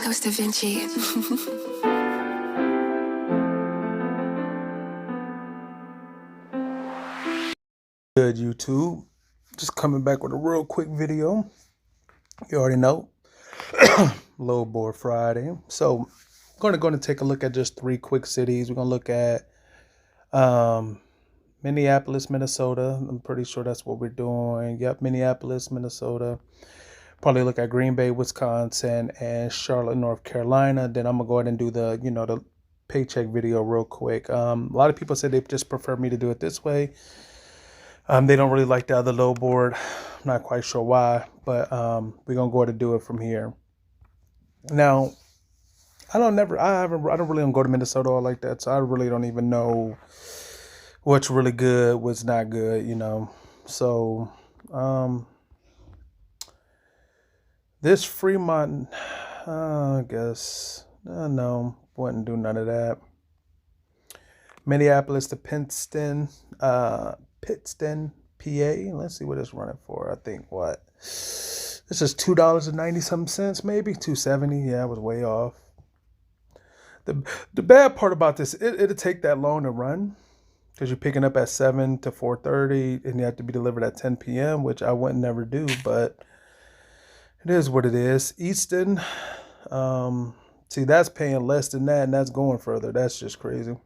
Marcos Da Vinci. Good, YouTube. Just coming back with a real quick video. You already know, Low Board Friday. So, going to take a look at just 3 quick cities. We're going to look at Minneapolis, Minnesota. I'm pretty sure that's what we're doing. Yep, Minneapolis, Minnesota. Probably look at Green Bay, Wisconsin, and Charlotte, North Carolina. Then I'm gonna go ahead and do the paycheck video real quick. A lot of people said they just prefer me to do it this way. They don't really like the other low board. I'm not quite sure why, but we're gonna go ahead and do it from here. Now, I don't really go to Minnesota or like that, so I really don't even know what's really good, what's not good. So, this Fremont, I guess, no, wouldn't do none of that. Minneapolis to Pittston, PA. Let's see what it's running for. I think what this is $2.90 maybe $2.70. Yeah, I was way off. The bad part about this, it'll take that long to run because you're picking up at 7 to 4:30 and you have to be delivered at 10 p.m., which I wouldn't never do, but it is what it is. Easton, see, that's paying less than that, and that's going further. That's just crazy.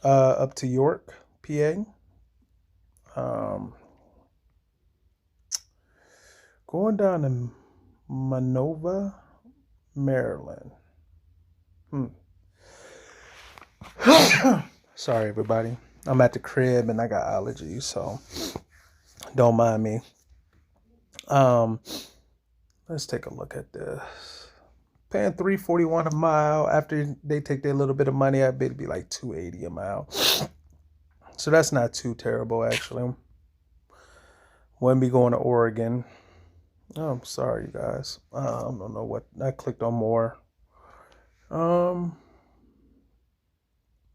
Up to York, PA. Going down to Manova, Maryland. Sorry, everybody. I'm at the crib and I got allergies, so don't mind me. Let's take a look at this. Paying $3.41 a mile. After they take their little bit of money, I bet it'd be like $2.80 a mile. So that's not too terrible, actually. Wouldn't be going to Oregon. Oh, I'm sorry, you guys. I don't know what I clicked on more.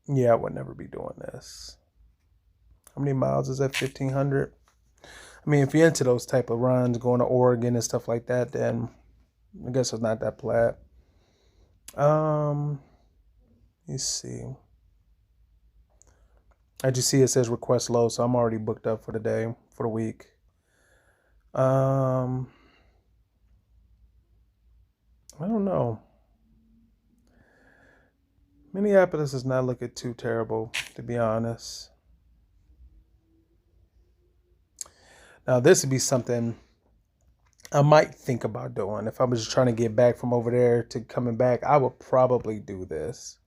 Yeah, I would never be doing this. How many miles is that? 1,500. I mean, if you're into those type of runs, going to Oregon and stuff like that, then I guess it's not that plat. Let's see. As you see, it says request low, so I'm already booked up for the day, for the week. I don't know. Minneapolis is not looking too terrible, to be honest. Now, this would be something I might think about doing. If I was just trying to get back from over there to coming back, I would probably do this.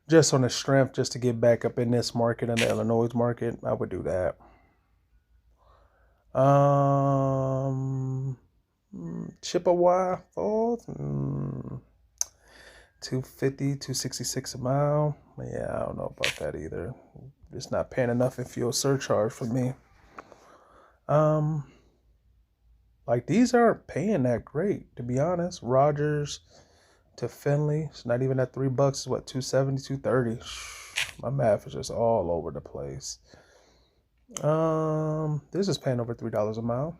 Just on the strength, just to get back up in this market, in the Illinois market, I would do that. Chippewa Falls, 250, 266 a mile. Yeah, I don't know about that either. It's not paying enough in fuel surcharge for me. Like, these aren't paying that great, to be honest. Rogers to Finley, it's not even at $3. It's what, 270, 230. My math is just all over the place. This is paying over $3 a mile.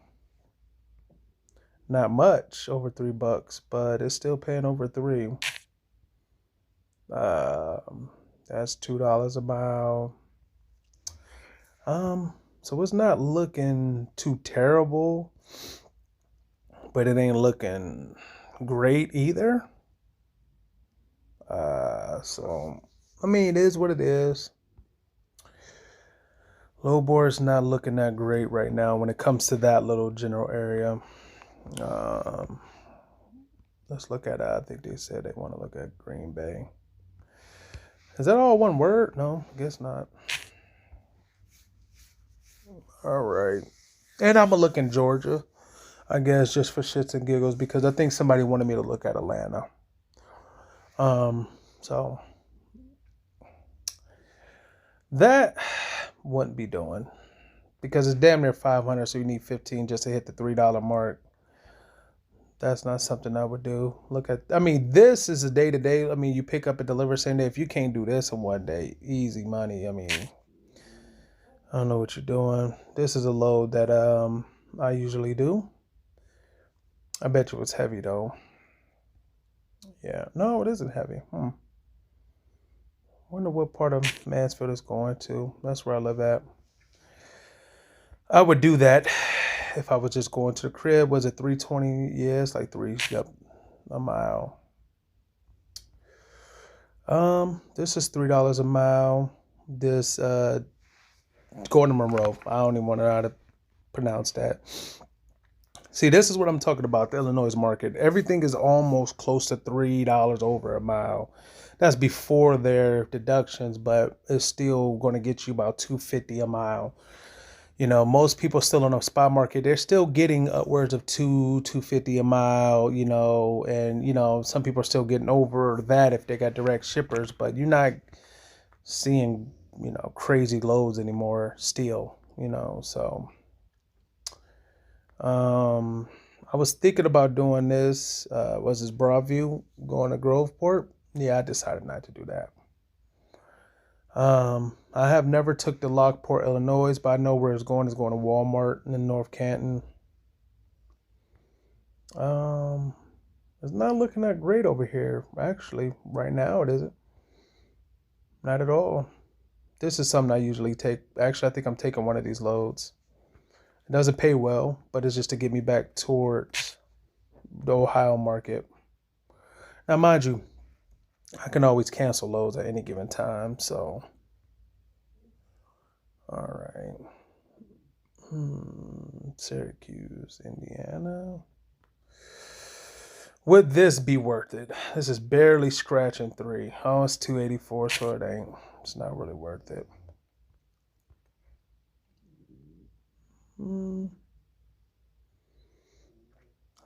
Not much over $3, but it's still paying over $3. That's $2 a mile. So it's not looking too terrible, but it ain't looking great either. So I mean, it is what it is. Low board is not looking that great right now when it comes to that little general area. Let's look at I think they said they want to look at Green Bay. Is that all one word? No, I guess not. All right. And I'm going to look in Georgia, I guess, just for shits and giggles, because I think somebody wanted me to look at Atlanta. So that wouldn't be doing, because it's damn near 500, so you need 15 just to hit the $3 mark. That's not something I would do. This is a day-to-day. I mean, you pick up and deliver same day. If you can't do this in one day, easy money. I mean, I don't know what you're doing. This is a load that I usually do. I bet you it's heavy, though. Yeah, no, it isn't heavy. Wonder what part of Mansfield it's going to. That's where I live at. I would do that if I was just going to the crib. Was it 320? Yeah, it's like three. Yep, a mile. This is $3 a mile. This Gordon Monroe. I don't even want to know how to pronounce that. See, this is what I'm talking about. The Illinois market. Everything is almost close to $3 over a mile. That's before their deductions, but it's still going to get you about $2.50 a mile. You know, most people still on the spot market, they're still getting upwards of $2.50 a mile, you know, and you know, some people are still getting over that if they got direct shippers, but you're not seeing, you know, crazy loads anymore still, you know. So I was thinking about doing this. Was this Broadview going to Groveport? Yeah, I decided not to do that. I have never took the Lockport, Illinois, but I know where it's going. It's going to Walmart in North Canton. Um, it's not looking that great over here, actually. Right now, it isn't. Not at all. This is something I usually take. Actually, I think I'm taking one of these loads. It doesn't pay well, but it's just to get me back towards the Ohio market. Now, mind you, I can always cancel loads at any given time. So, all right. Syracuse, Indiana. Would this be worth it? This is barely scratching 3. Oh, it's 284, so it ain't. It's not really worth it.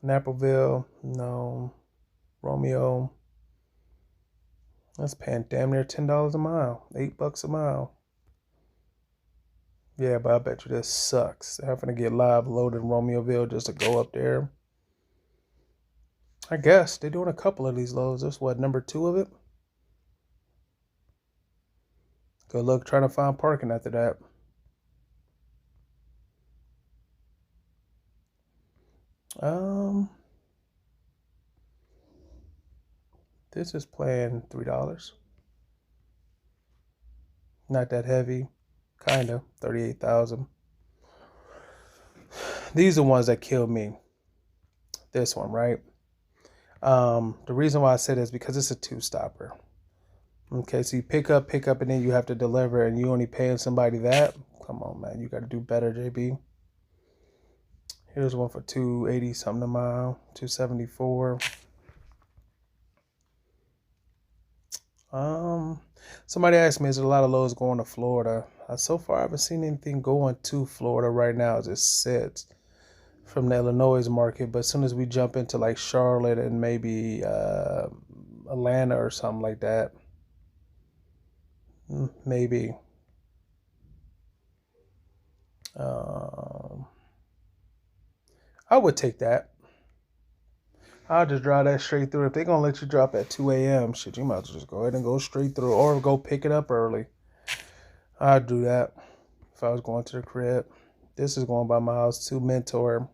Naperville, no. Romeo, that's paying damn near $10 a mile. $8 a mile. Yeah, but I bet you this sucks. Having to get live loaded in Romeoville just to go up there. I guess they're doing a couple of these loads. This what, number 2 of it? Good luck trying to find parking after that. This is playing $3. Not that heavy. Kinda. 38,000. These are the ones that killed me. This one, right? The reason why I said is because it's a 2-stopper. Okay, so you pick up, and then you have to deliver, and you only paying somebody that? Come on, man. You got to do better, JB. Here's one for 280 something a mile, 274. Somebody asked me, is there a lot of loads going to Florida? So far, I haven't seen anything going to Florida right now. It just sits from the Illinois market. But as soon as we jump into like Charlotte and maybe Atlanta or something like that, maybe. I would take that. I'll just drive that straight through. If they're going to let you drop at 2 a.m., shit, you might as well just go ahead and go straight through or go pick it up early. I'd do that if I was going to the crib. This is going by my house to Mentor.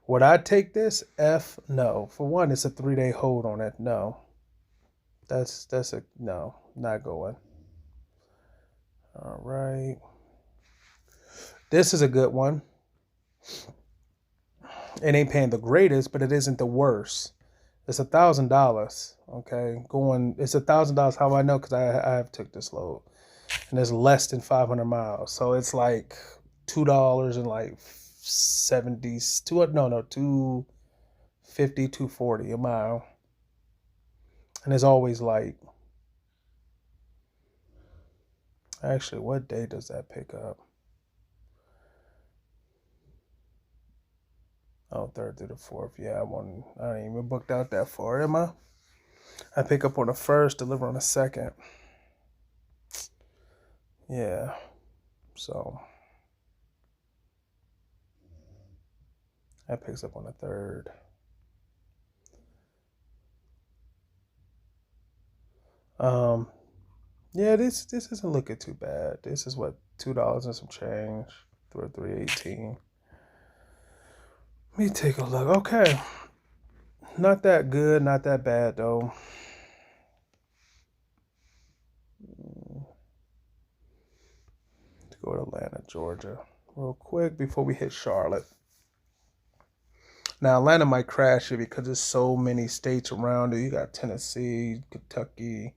Would I take this? F, no. For one, it's a 3-day hold on it. No. That's a, no, not going. All right. This is a good one. It ain't paying the greatest, but it isn't the worst. It's $1,000. Okay, it's $1,000. How I know? Because I have took this load, and it's less than 500 miles. So it's like $2 and like 70. No, 250, 240 a mile, and it's always light. Actually, what day does that pick up? Oh, 3rd through the 4th. Yeah, I ain't even booked out that far, am I? I pick up on the 1st, deliver on the 2nd. Yeah. So that picks up on the 3rd. Yeah, this isn't looking too bad. This is what, $2 and some change through 318. Let me take a look. Okay. Not that good, not that bad though. Let's go to Atlanta, Georgia, real quick before we hit Charlotte. Now Atlanta might crash it because there's so many states around it. You got Tennessee, Kentucky,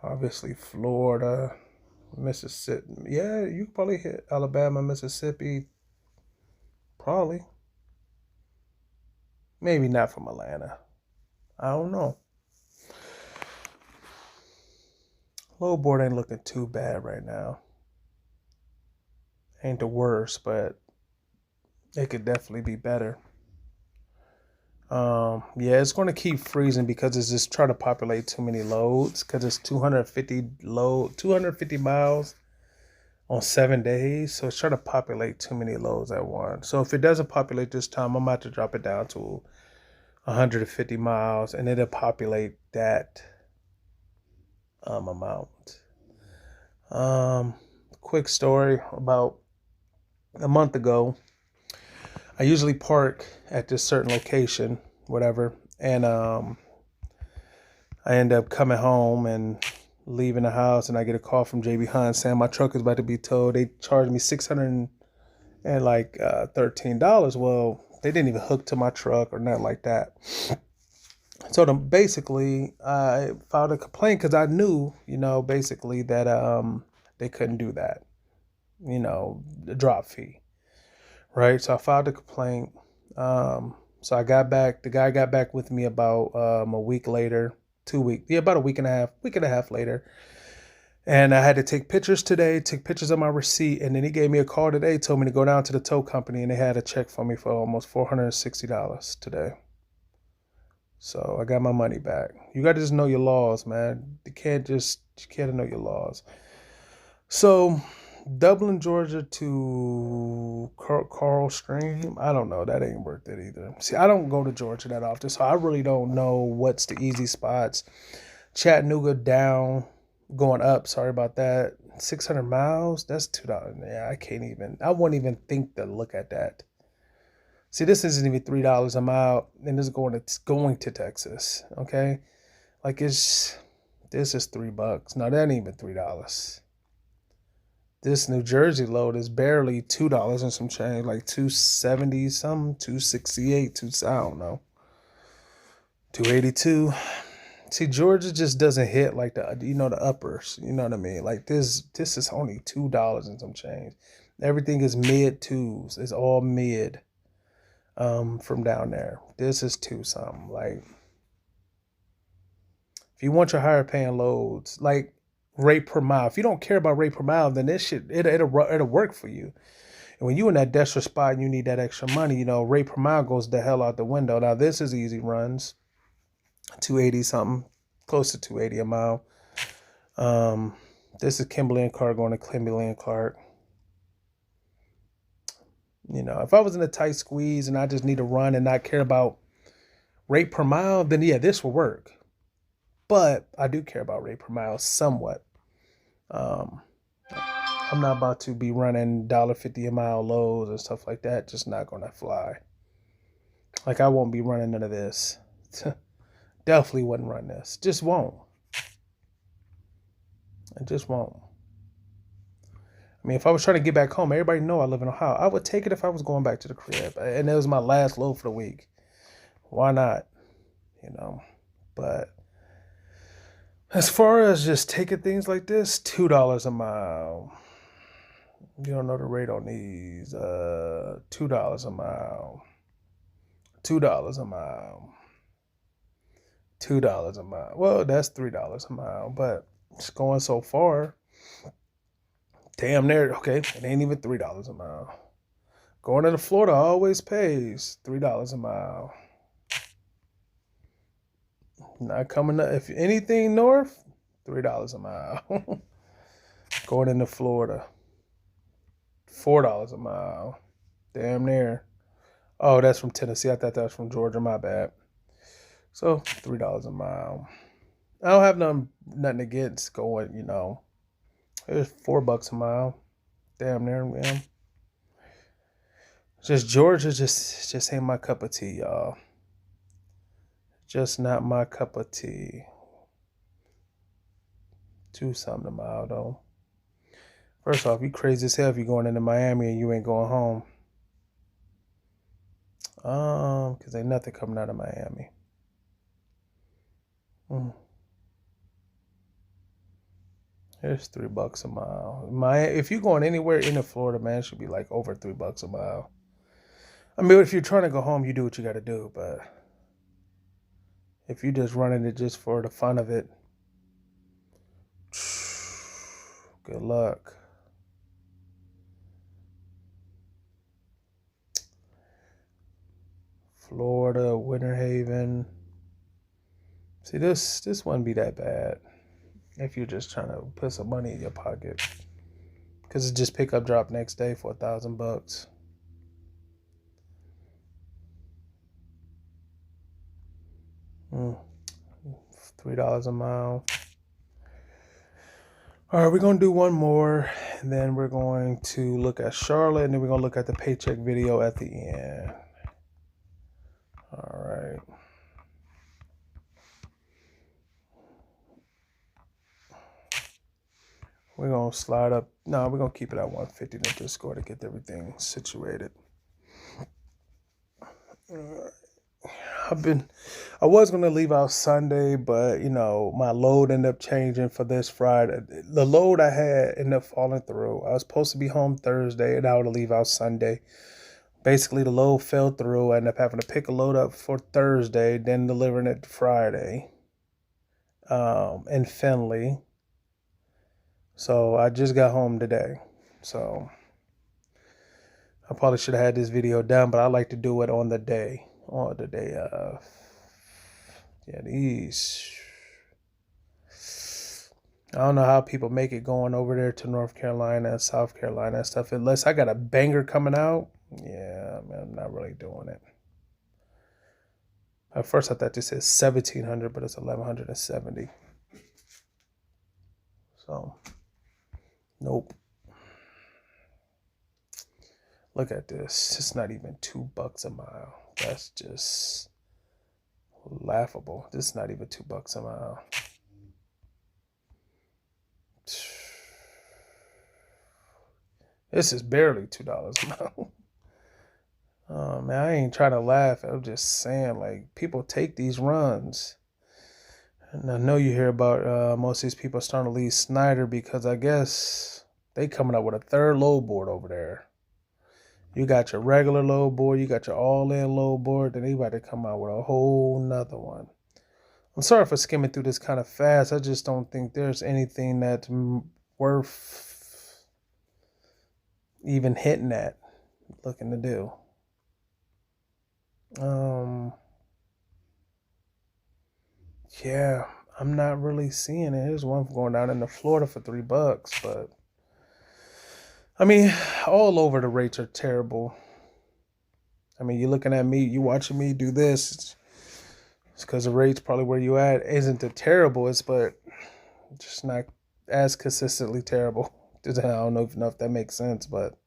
obviously Florida, Mississippi. Yeah, you could probably hit Alabama, Mississippi. Probably. Maybe not from Atlanta. I don't know. Low board ain't looking too bad right now. Ain't the worst, but it could definitely be better. Yeah, it's going to keep freezing because it's just trying to populate too many loads because it's 250 miles on 7 days. So it's trying to populate too many loads at once. So if it doesn't populate this time, I'm about to drop it down to 150 miles and it'll populate that amount. Quick story about a month ago. I usually park at this certain location, whatever, and I end up coming home and leaving the house, and I get a call from JB Hunt saying my truck is about to be towed. They charged me $613. Well, they didn't even hook to my truck or nothing like that. So basically, I filed a complaint because I knew, basically that they couldn't do that, the drop fee. Right, so I filed a complaint. So I got back. The guy got back with me about a week later, 2 weeks. Yeah, about a week and a half later. And I had to take pictures today, take pictures of my receipt, and then he gave me a call today, told me to go down to the tow company, and they had a check for me for almost $460 today. So I got my money back. You got to just know your laws, man. You can't know your laws. So Dublin, Georgia to Coral Stream. I don't know. That ain't worth it either. See, I don't go to Georgia that often, so I really don't know what's the easy spots. Chattanooga down, going up. Sorry about that. 600 miles. That's $2. Yeah, I won't even think to look at that. See, this isn't even $3 a mile, and this is going to Texas. Okay, like this is $3. No, that ain't even $3. This New Jersey load is barely $2 and some change, like 270 something, 268, I don't know, 282. See, Georgia just doesn't hit like the uppers. You know what I mean? Like this is only $2 and some change. Everything is mid twos. It's all mid. From down there. This is two something. Like if you want your higher paying loads, like rate per mile. If you don't care about rate per mile, then this shit it'll work for you. And when you in that desperate spot and you need that extra money, rate per mile goes the hell out the window. Now this is easy runs, 280 something, close to 280 a mile. This is Kimberly and Clark going to Kimberly and Clark. If I was in a tight squeeze and I just need to run and not care about rate per mile, then yeah, this will work. But I do care about rate per mile somewhat. I'm not about to be running $1.50 a mile lows and stuff like that. Just not gonna fly. Like I won't be running none of this. Definitely wouldn't run this. Just won't. I just won't. I mean, if I was trying to get back home, everybody know I live in Ohio. I would take it if I was going back to the crib. And it was my last load for the week. Why not? But as far as just taking things like this, $2 a mile. You don't know the rate on these. $2 a mile. $2 a mile. $2 a mile. Well, that's $3 a mile, but it's going so far. Damn near. Okay, it ain't even $3 a mile. Going to Florida always pays $3 a mile. Not coming up. If anything north, $3 a mile. Going into Florida, $4 a mile. Damn near. Oh, that's from Tennessee. I thought that was from Georgia. My bad. So $3 a mile. I don't have nothing against going. It's $4 a mile. Damn near, man. Just Georgia, just ain't my cup of tea, y'all. Just not my cup of tea. 2 something a mile though. First off, you crazy as hell if you're going into Miami and you ain't going home. Because ain't nothing coming out of Miami. It's $3 a mile. If you're going anywhere in Florida, man, it should be like over $3 a mile. I mean, if you're trying to go home, you do what you got to do. But if you're just running it just for the fun of it, good luck. Florida, Winter Haven. See, this wouldn't be that bad if you're just trying to put some money in your pocket. Because it's just pick up drop next day for $1,000. $3 a mile. All right, we're going to do one more, and then we're going to look at Charlotte, and then we're going to look at the paycheck video at the end. All right. We're going to slide up. No, we're going to keep it at 150 in the Discord to get everything situated. I was going to leave out Sunday, but, my load ended up changing for this Friday. The load I had ended up falling through. I was supposed to be home Thursday, and I would leave out Sunday. Basically, the load fell through. I ended up having to pick a load up for Thursday, then delivering it Friday in Findlay. So I just got home today. So I probably should have had this video done, but I like to do it on the day. On the day of. Yeah, these. I don't know how people make it going over there to North Carolina and South Carolina and stuff. Unless I got a banger coming out. Yeah, man, I'm not really doing it. At first I thought this said 1,700, but it's 1,170. So, nope. Look at this. It's not even $2 a mile. That's just laughable. This is not even $2 a mile. This is barely $2 a mile. Oh man, I ain't trying to laugh. I'm just saying, like, people take these runs. And I know you hear about most of these people starting to leave Snyder because I guess they coming up with a third load board over there. You got your regular load board, you got your all-in load board, then they about to come out with a whole nother one. I'm sorry for skimming through this kind of fast. I just don't think there's anything that's worth even hitting at, looking to do. Yeah, I'm not really seeing it. Here's one going down into Florida for $3, but I mean, all over the rates are terrible. I mean, you're looking at me, you watching me do this. It's because the rates probably where you at isn't the terriblest, but just not as consistently terrible. I don't know if that makes sense, but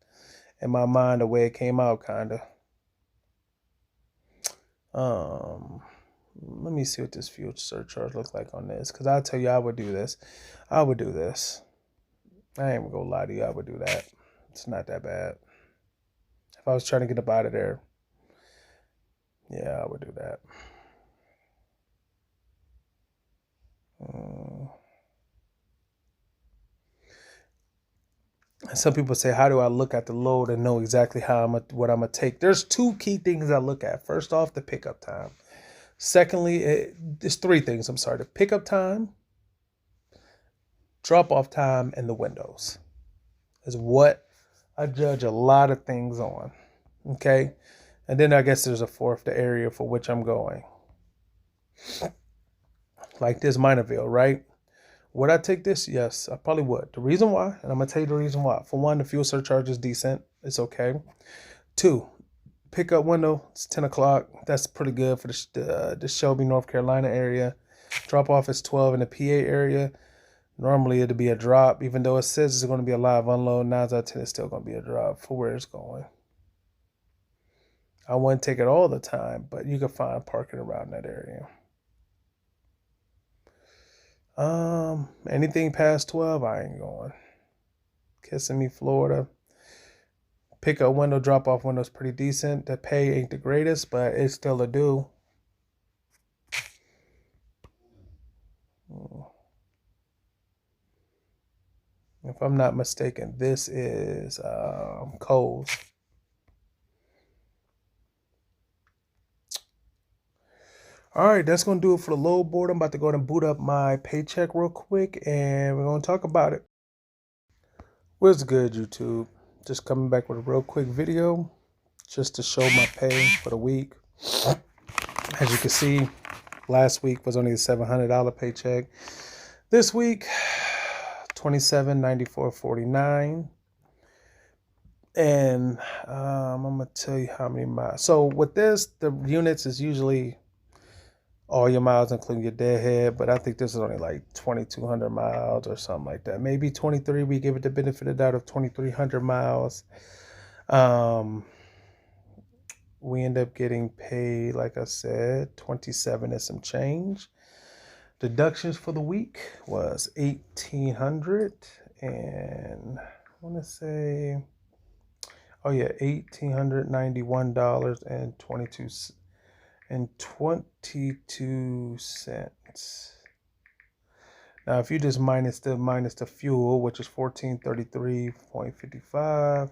in my mind, the way it came out, kind of. Let me see what this fuel surcharge looks like on this, because I'll tell you, I would do this. I would do this. I ain't gonna lie to you, I would do that. It's not that bad. If I was trying to get up out of there, yeah, I would do that. Some people say, how do I look at the load and know exactly what I'm going to take? There's 2 key things I look at. First off, the pickup time. Secondly, there's 3 things. I'm sorry. The pickup time, drop-off time, and the windows is what I judge a lot of things on. Okay? And then I guess there's a fourth, the area for which I'm going. Like this Minerville, right? Would I take this? Yes, I probably would. The reason why, and I'm going to tell you the reason why. For one, the fuel surcharge is decent. It's okay. 2, pickup window, it's 10 o'clock. That's pretty good for the Shelby, North Carolina area. Drop off is 12 in the PA area. Normally it'd be a drop, even though it says it's going to be a live unload. 9 out of 10 it's still going to be a drop for where it's going. I wouldn't take it all the time, but you can find parking around that area. Anything past 12, I ain't going. Kissimmee, Florida. Pickup window, drop off window's pretty decent. The pay ain't the greatest, but it's still a do. If I'm not mistaken, this is Kohl's. All right, that's going to do it for the load board. I'm about to go ahead and boot up my paycheck real quick, and we're going to talk about it. What's good, YouTube? Just coming back with a real quick video just to show my pay for the week. As you can see, last week was only a $700 paycheck. This week, $27.94.49. And I'm going to tell you how many miles. So with this, the units is usually all your miles, including your deadhead, but I think this is only like 2,200 miles or something like that. Maybe 23. We give it the benefit of the doubt of 2,300 miles. We end up getting paid, like I said, 27 and some change. Deductions for the week was 1,800, and I want to say, oh yeah, $1,891.22. Now, if you just minus the fuel, which is 1433.55,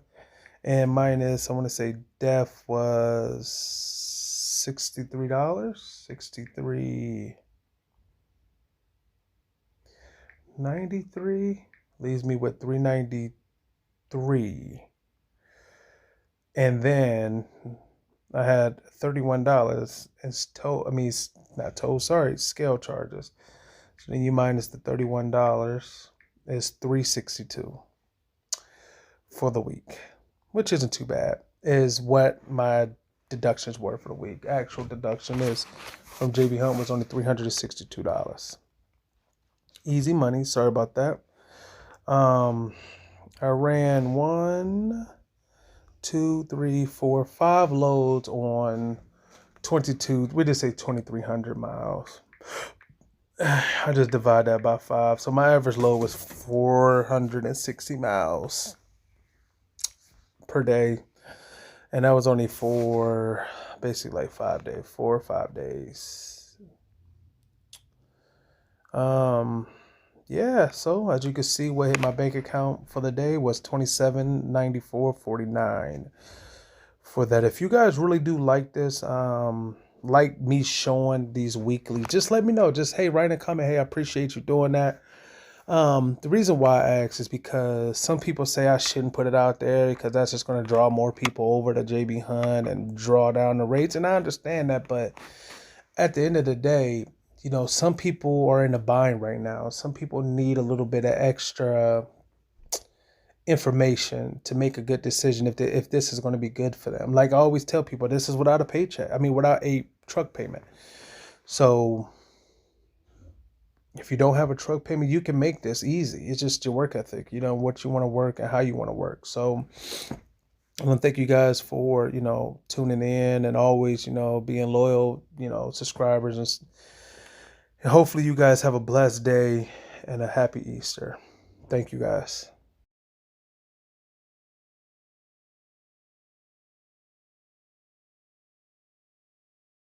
and minus, I want to say DEF was $63, $63.93, leaves me with $393, and then I had $31 as scale charges. So then you minus the $31 is $362 for the week, which isn't too bad. Is what my deductions were for the week. Actual deduction is from JB Hunt was only $362. Easy money. Sorry about that. I ran 1, 2, 3, 4, 5 loads on 22. We just say 2,300 miles. I just divide that by 5. So my average load was 460 miles per day. And that was only for basically like 5 days, 4 or 5 days. Yeah, so as you can see, what hit my bank account for the day was $27.94.49 for that. If you guys really do like this, like me showing these weekly, just let me know. Just, hey, write in a comment, hey, I appreciate you doing that. The reason why I ask is because some people say I shouldn't put it out there because that's just going to draw more people over to JB Hunt and draw down the rates. And I understand that, but at the end of the day, you know, some people are in a bind right now. Some people need a little bit of extra information to make a good decision if this is going to be good for them. Like I always tell people, this is without a paycheck. I mean, without a truck payment. So if you don't have a truck payment, you can make this easy. It's just your work ethic, you know, what you want to work and how you want to work. So I want to thank you guys for, you know, tuning in and always, you know, being loyal, you know, subscribers. And hopefully you guys have a blessed day and a happy Easter. Thank you guys.